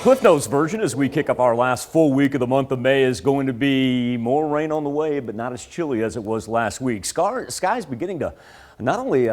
Cliff Notes version as we kick up our last full week of the month of May is going to be more rain on the way, but not as chilly as it was last week. Sky's beginning to not only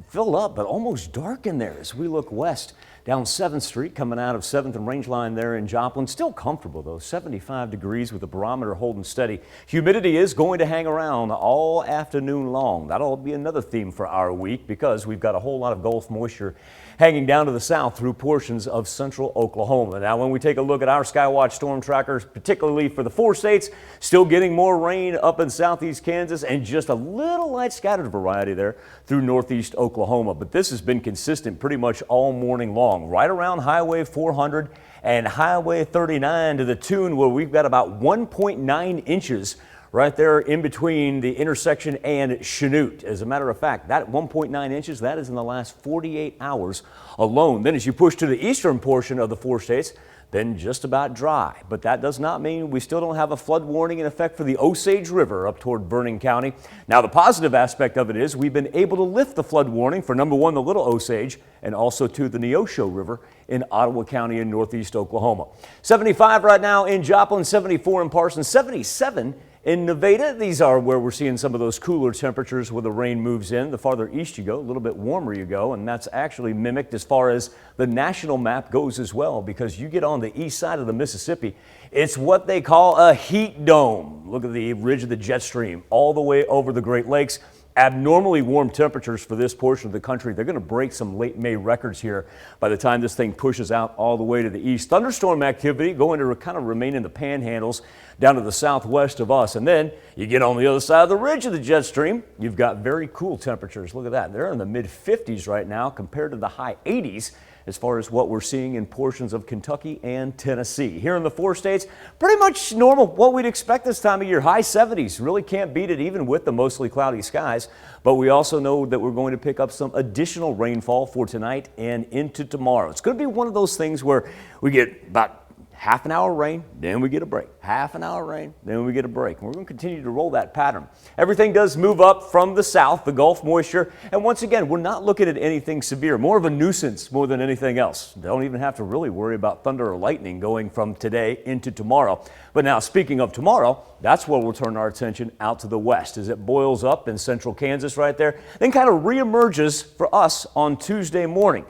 fill up, but almost darken there as we look west down 7th Street, coming out of 7th and Range Line there in Joplin. Still comfortable though, 75 degrees with the barometer holding steady. Humidity is going to hang around all afternoon long. That'll be another theme for our week because we've got a whole lot of Gulf moisture hanging down to the south through portions of central Oklahoma. Now, when we take a look at our Skywatch storm trackers, particularly for the 4 states, still getting more rain up in southeast Kansas and just a little light scattered variety there through northeast Oklahoma. But this has been consistent pretty much all morning long, right around Highway 400 and Highway 39 to the tune where we've got about 1.9 inches right there in between the intersection and Chanute. As a matter of fact, that 1.9 inches, that is in the last 48 hours alone. Then as you push to the eastern portion of the 4 states, then just about dry. But that does not mean we still don't have a flood warning in effect for the Osage River up toward Vernon County. Now, the positive aspect of it is we've been able to lift the flood warning for number 1, the Little Osage, and also to the Neosho River in Ottawa County in northeast Oklahoma. 75 right now in Joplin, 74 in Parsons, 77 in Nevada. These are where we're seeing some of those cooler temperatures where the rain moves in. The farther east you go, a little bit warmer you go, and that's actually mimicked as far as the national map goes as well, because you get on the east side of the Mississippi, it's what they call a heat dome. Look at the ridge of the jet stream all the way over the Great Lakes. Abnormally warm temperatures for this portion of the country. They're going to break some late May records here by the time this thing pushes out all the way to the east. Thunderstorm activity going to kind of remain in the panhandles down to the southwest of us. And then you get on the other side of the ridge of the jet stream, you've got very cool temperatures. Look at that. They're in the mid 50s right now compared to the high 80s as far as what we're seeing in portions of Kentucky and Tennessee. Here in the 4 states, pretty much normal, what we'd expect this time of year. High 70s, really can't beat it even with the mostly cloudy skies. But we also know that we're going to pick up some additional rainfall for tonight and into tomorrow. It's going to be one of those things where we get about half an hour rain, then we get a break. Half an hour rain, then we get a break. And we're going to continue to roll that pattern. Everything does move up from the south, the Gulf moisture. And once again, we're not looking at anything severe, more of a nuisance more than anything else. Don't even have to really worry about thunder or lightning going from today into tomorrow. But now, speaking of tomorrow, that's where we'll turn our attention out to the west as it boils up in central Kansas right there, then kind of reemerges for us on Tuesday morning.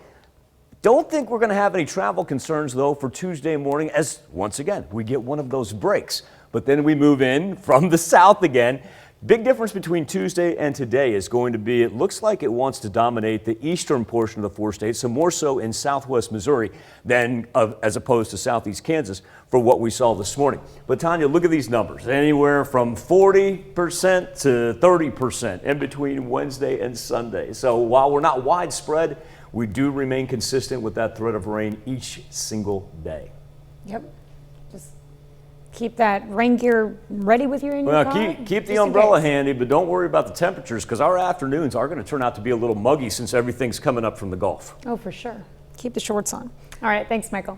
Don't think we're going to have any travel concerns, though, for Tuesday morning as, once again, we get one of those breaks. But then we move in from the south again. Big difference between Tuesday and today is going to be, it looks like it wants to dominate the eastern portion of the 4 states, so more so in southwest Missouri than as opposed to southeast Kansas for what we saw this morning. But Tanya, look at these numbers, anywhere from 40% to 30% in between Wednesday and Sunday. So while we're not widespread, we do remain consistent with that threat of rain each single day. Yep. Just keep that rain gear ready with you in your car. Well, keep the umbrella handy, but don't worry about the temperatures because our afternoons are going to turn out to be a little muggy since everything's coming up from the Gulf. Oh, for sure. Keep the shorts on. All right. Thanks, Michael.